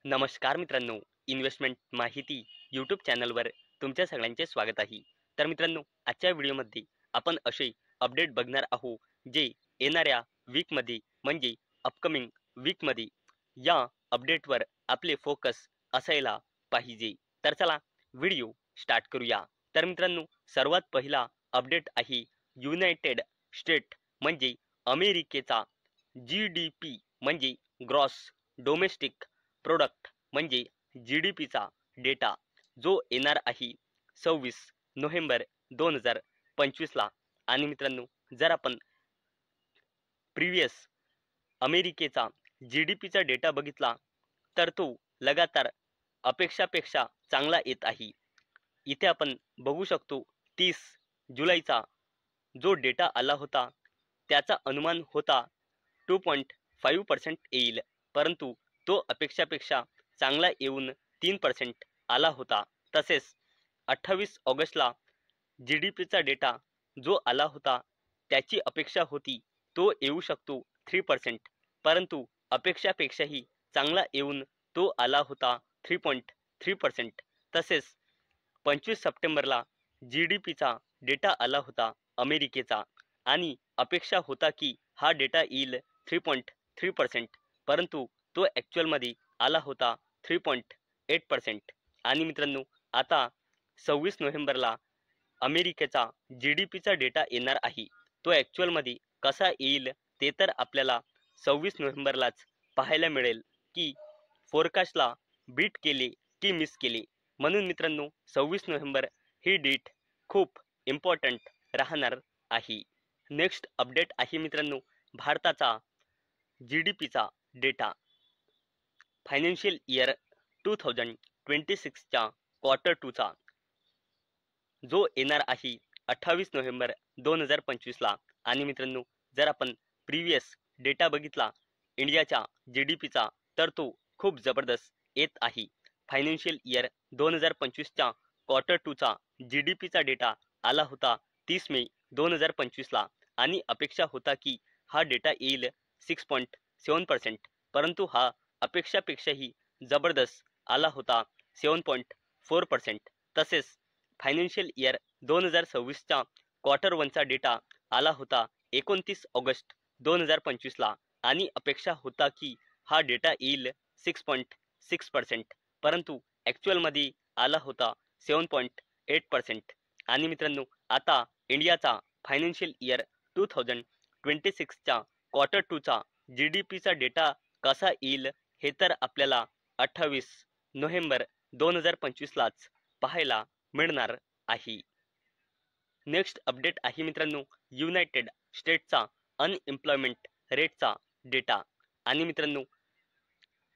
नमस्कार मित्रांनो, इन्व्हेस्टमेंट माहिती यूट्यूब चॅनलवर तुमच्या सगळ्यांचे स्वागत आहे. तर मित्रांनो, आजच्या व्हिडिओमध्ये आपण असे अपडेट बघणार आहोत जे येणाऱ्या वीकमध्ये म्हणजे अपकमिंग वीकमध्ये या अपडेटवर आपले फोकस असायला पाहिजे. तर चला व्हिडिओ स्टार्ट करूया. तर मित्रांनो, सर्वात पहिला अपडेट आहे युनायटेड स्टेट म्हणजे अमेरिकेचा GDP म्हणजे ग्रॉस डोमेस्टिक प्रोडक्ट म्हणजे GDPचा डेटा जो येणार आहे 26 नोव्हेंबर 2025ला. आणि मित्रांनो, जर आपण प्रिव्हियस अमेरिकेचा GDPचा डेटा बघितला तर तो लगातार अपेक्षापेक्षा चांगला येत आहे. इथे आपण बघू शकतो 30 जुलैचा जो डेटा आला होता त्याचा अनुमान होता 2.5% येईल, परंतु तो अपेक्षापेक्षा चांगला येऊन 3% आला होता. तसेच 28 ऑगस्टला GDPचा डेटा जो आला होता त्याची अपेक्षा होती तो येऊ शकतो 3%, परंतु अपेक्षापेक्षाही चांगला येऊन तो आला होता 3.3%. तसेच 25 सप्टेंबरला GDPचा डेटा आला होता अमेरिकेचा आणि अपेक्षा होता की हा डेटा येईल 3.3%, परंतु तो ॲक्च्युअलमध्ये आला होता 3.8%. आणि मित्रांनो, आता 26 नोव्हेंबरला अमेरिकेचा GDPचा डेटा येणार आहे. तो ॲक्च्युअलमध्ये कसा येईल ते तर आपल्याला 26 नोव्हेंबरलाच पाहायला मिळेल की फोरकास्टला बीट केले की मिस केले. म्हणून मित्रांनो, 26 नोव्हेंबर ही डेट खूप इम्पॉर्टंट राहणार आहे. नेक्स्ट अपडेट आहे मित्रांनो, भारताचा GDPचा डेटा फायनान्शियल इयर 2026च्या Q2चा जो येणार आहे 28 नोव्हेंबर 2025ला. आणि मित्रांनो, जर आपण प्रिव्हियस डेटा बघितला इंडियाच्या GDPचा तर तो खूप जबरदस्त येत आहे. फायनान्शियल इयर 2025च्या Q2चा GDPचा डेटा आला होता 30 मे 2025ला आणि अपेक्षा होता की हा डेटा येईल 6.7%, परंतु हा अपेक्षापेक्षाही जबरदस्त आला होता 7.4%. तसेच फायनान्शियल इयर 2026च्या Q1चा डेटा आला होता 29 ऑगस्ट 2025ला आणि अपेक्षा होता की हा डेटा येईल 6.6%, परंतु ॲक्च्युअलमध्ये आला होता 7.8%. आणि मित्रांनो, आता इंडियाचा फायनान्शियल इयर 2026च्या Q2चा GDPचा डेटा कसा येईल हे तर आपल्याला 28 नोव्हेंबर 2025लाच पाहायला मिळणार आहे. नेक्स्ट अपडेट आहे मित्रांनो, युनायटेड स्टेटचा अनएम्प्लॉयमेंट रेटचा डेटा. आणि मित्रांनो,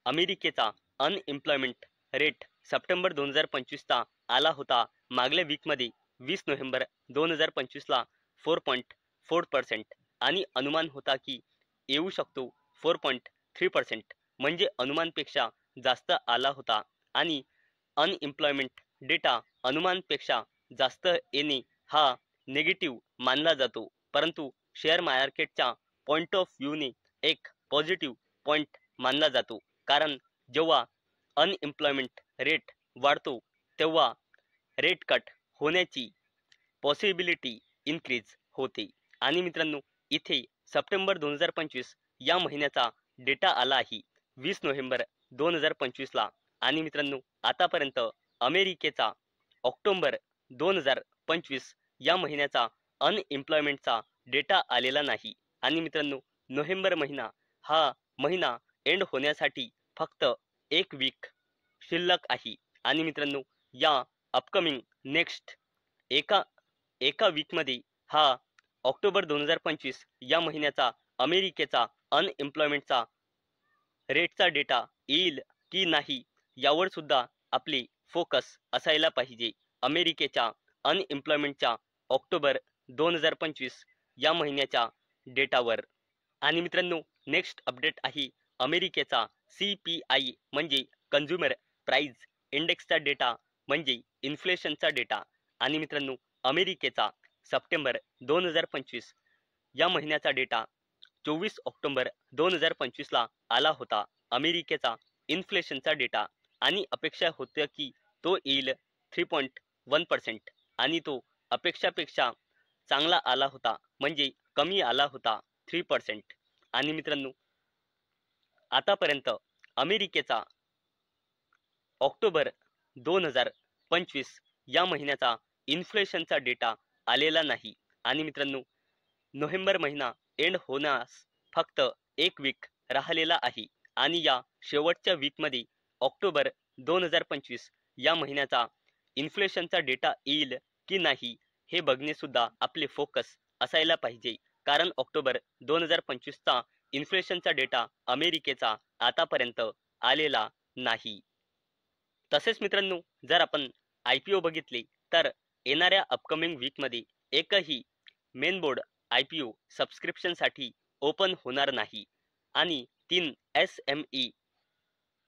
अमेरिकेचा अनएम्प्लॉयमेंट रेट सप्टेंबर 2025चा आला होता मागल्या वीकमध्ये 20 नोव्हेंबर 2025ला 4.4% आणि अनुमान होता की येऊ शकतो 4.3%, म्हणजे अनुमानपेक्षा जास्त आला होता. आणि अनएम्प्लॉयमेंट डेटा अनुमानपेक्षा जास्त येणे हा नेगेटिव्ह मानला जातो, परंतु शेअर मार्केटच्या पॉईंट ऑफ व्ह्यूने एक पॉझिटिव्ह पॉईंट मानला जातो, कारण जेव्हा अनएम्प्लॉयमेंट रेट वाढतो तेव्हा रेट कट होण्याची पॉसिबिलिटी इन्क्रीज होते. आणि मित्रांनो, इथे सप्टेंबर 2025 या महिन्याचा डेटा आला आहे 20 नोव्हेंबर 2025ला. आणि मित्रांनो, आतापर्यंत अमेरिकेचा ऑक्टोबर 2025 या महिन्याचा अनएम्प्लॉयमेंटचा डेटा आलेला नाही. आणि मित्रांनो, नोव्हेंबर महिना हा महिना एंड होण्यासाठी फक्त एक वीक शिल्लक आहे. आणि मित्रांनो, या अपकमिंग नेक्स्ट एका वीकमध्ये हा ऑक्टोबर 2025 या महिन्याचा अमेरिकेचा अनएम्प्लॉयमेंटचा रेटचा डेटा येईल की नाही यावर सुद्धा आपले फोकस असायला पाहिजे, अमेरिकेच्या अनएम्प्लॉयमेंटच्या ऑक्टोबर 2025 या महिन्याच्या डेटावर. आणि मित्रांनो, नेक्स्ट अपडेट आहे अमेरिकेचा CPI म्हणजे कन्झ्युमर प्राइस इंडेक्सचा डेटा म्हणजे इन्फ्लेशनचा डेटा. आणि मित्रांनो, अमेरिकेचा सप्टेंबर 2025 या महिन्याचा डेटा 24 ऑक्टोबर 2025ला आला होता. अमेरिकेचा इन्फ्लेशनचा डेटा आणि अपेक्षा होत्या की तो येईल 3.1% आणि तो अपेक्षापेक्षा चांगला आला होता, म्हणजे कमी आला होता 3%. आणि मित्रांनो, आतापर्यंत अमेरिकेचा ऑक्टोबर 2025 या महिन्याचा इन्फ्लेशनचा डेटा आलेला नाही. आणि मित्रांनो, नोव्हेंबर महिना एंड होण्यास फक्त एक वीक राहिलेला आहे आणि या शेवटच्या वीकमध्ये ऑक्टोबर 2025 या महिन्याचा इन्फ्लेशनचा डेटा येईल की नाही हे बघणे सुद्धा आपले फोकस असायला पाहिजे, कारण ऑक्टोबर 2025चा इन्फ्लेशनचा डेटा अमेरिकेचा आतापर्यंत आलेला नाही. तसेच मित्रांनो, जर आपण IPO बघितले तर येणाऱ्या अपकमिंग वीकमध्ये एकही मेन बोर्ड IPO सबस्क्रिप्शनसाठी ओपन होणार नाही आणि 3 SME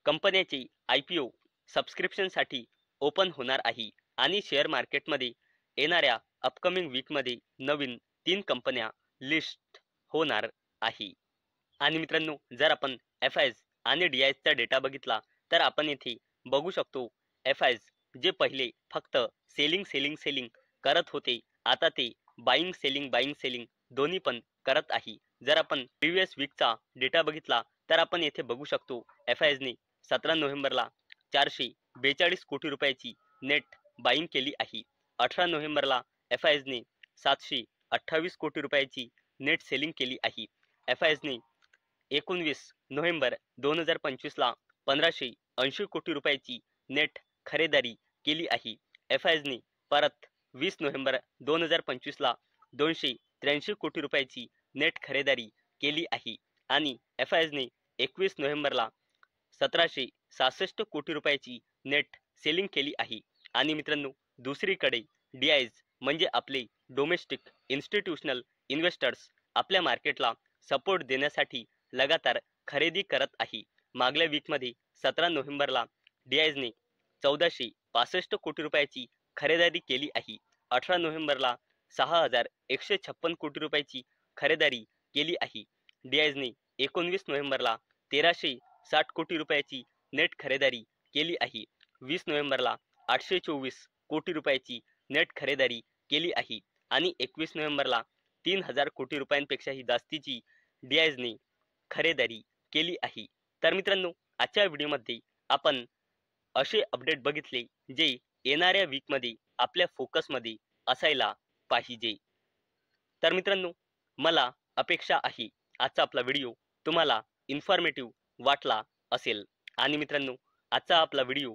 कंपन्याचे IPO सबस्क्रिप्शनसाठी ओपन होणार आहे आणि शेअर मार्केटमध्ये येणाऱ्या अपकमिंग वीकमध्ये नवीन 3 कंपन्या लिस्ट होणार आहे. आणि मित्रांनो, जर आपण FIs आणि DIsचा डेटा बघितला तर आपण येथे बघू शकतो, FIs जे पहिले फक्त सेलिंग करत होते, आता ते बाईंग सेलिंग दोन्ही पण करत आहे. जर आपण प्रिव्हियस वीकचा डेटा बघितला तर आपण येथे बघू शकतो, FIsने 17 नोव्हेंबरला 442 कोटी रुपयाची नेट बाईंग केली आहे. 18 नोव्हेंबरला FIsने 728 कोटी रुपयाची नेट सेलिंग केली आहे. FIsने 19 नोव्हेंबर 2025ला 1580 कोटी रुपयाची नेट खरेदी केली आहे. FIsने परत 20 नोव्हेंबर 2025ला 283 कोटी रुपयाची नेट खरेदी केली आहे आणि FIsने 21 नोव्हेंबरला 1766 कोटी रुपयाची नेट सेलिंग केली आहे. आणि मित्रांनो, दुसरीकडे DIs म्हणजे आपले डोमेस्टिक इन्स्टिट्यूशनल इन्व्हेस्टर्स आपल्या मार्केटला सपोर्ट देण्यासाठी लगातार खरेदी करत आहे. मागल्या वीकमध्ये 17 नोव्हेंबरला DIsने 1465 कोटी रुपयाची खरेदी केली आहे. 18 नोव्हेंबरला 6156 कोटी रुपयाची खरेदी केली आहे. DIsने 19 नोव्हेंबरला 1360 कोटी रुपयाची नेट खरेदी केली आहे. 20 नोव्हेंबरला 824 कोटी रुपयाची नेट खरेदी केली आहे आणि 21 नोव्हेंबरला 3000 कोटी रुपयांपेक्षाही जास्तीची DIsने खरेदी केली आहे. तर मित्रांनो, आजच्या व्हिडिओमध्ये आपण असे अपडेट बघितले जे येणाऱ्या वीकमध्ये आपल्या फोकसमध्ये असायला पाहिजे. तर मित्रांनो, मला अपेक्षा आहे आजचा आपला व्हिडिओ तुम्हाला इन्फॉर्मेटिव्ह वाटला असेल. आणि मित्रांनो, आजचा आपला व्हिडिओ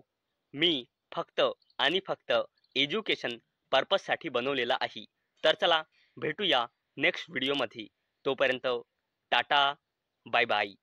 मी फक्त आणि फक्त एज्युकेशन पर्पजसाठी बनवलेला आहे. तर चला भेटूया नेक्स्ट व्हिडिओमध्ये. तोपर्यंत टाटा, बाय बाय.